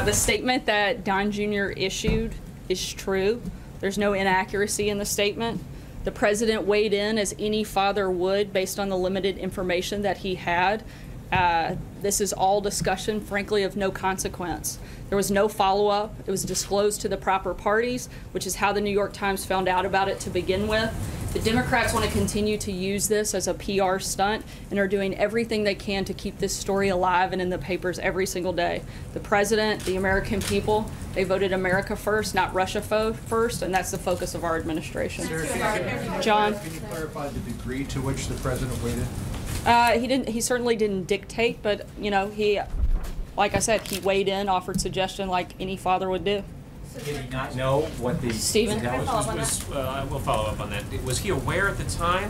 The statement that Don Jr. issued is true. There's no inaccuracy in the statement. The president weighed in as any father would based on the limited information that he had. This is all discussion, frankly, of no consequence. There was no follow-up. It was disclosed to the proper parties, which is how the New York Times found out about it to begin with. The Democrats want to continue to use this as a PR stunt and are doing everything they can to keep this story alive and in the papers every single day. The president, the American people, they voted America first, not Russia first, and that's the focus of our administration. John? Can you clarify the degree to which the president waited? He certainly didn't dictate, but, you know, like I said, he weighed in, offered suggestion like any father would do. Did he not know what the Stephen? We'll follow up on that. Was he aware at the time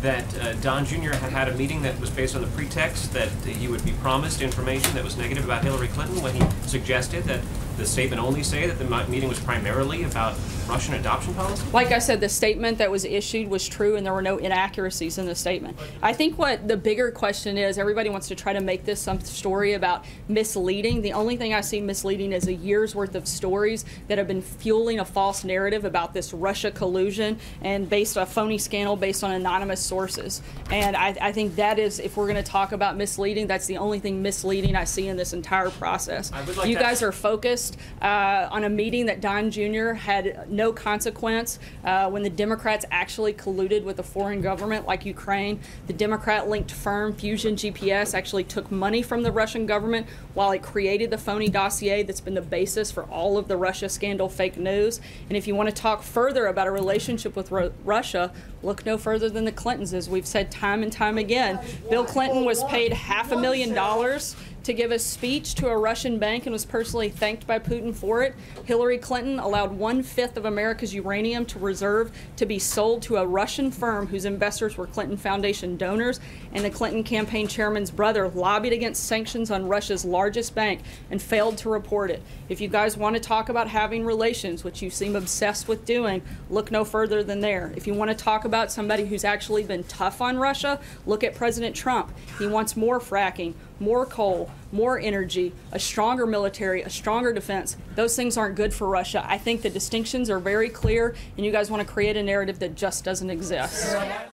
that Don Jr. had a meeting that was based on the pretext that he would be promised information that was negative about Hillary Clinton when he suggested that the statement only say that the meeting was primarily about Russian adoption policy? Like I said, the statement that was issued was true and there were no inaccuracies in the statement. I think what the bigger question is, everybody wants to try to make this some story about misleading. The only thing I see misleading is a year's worth of stories that have been fueling a false narrative about this Russia collusion and based on a phony scandal based on anonymous sources. And I think that is, if we're going to talk about misleading, that's the only thing misleading I see in this entire process. You guys are focused on a meeting that Don Jr. had no consequence when the Democrats actually colluded with a foreign government like Ukraine. The Democrat-linked firm Fusion GPS actually took money from the Russian government while it created the phony dossier that's been the basis for all of the Russia scandal fake news. And if you want to talk further about a relationship with Russia, look no further than the Clintons, as we've said time and time again. Bill Clinton was paid $500,000 to give a speech to a Russian bank and was personally thanked by Putin for it. Hillary Clinton allowed 1/5 of America's uranium to reserve to be sold to a Russian firm whose investors were Clinton Foundation donors, and the Clinton campaign chairman's brother lobbied against sanctions on Russia's largest bank and failed to report it. If you guys want to talk about having relations, which you seem obsessed with doing, look no further than there. If you want to talk about somebody who's actually been tough on Russia, look at President Trump. He wants more fracking, more coal, more energy, a stronger military, a stronger defense. Those things aren't good for Russia. I think the distinctions are very clear, and you guys want to create a narrative that just doesn't exist.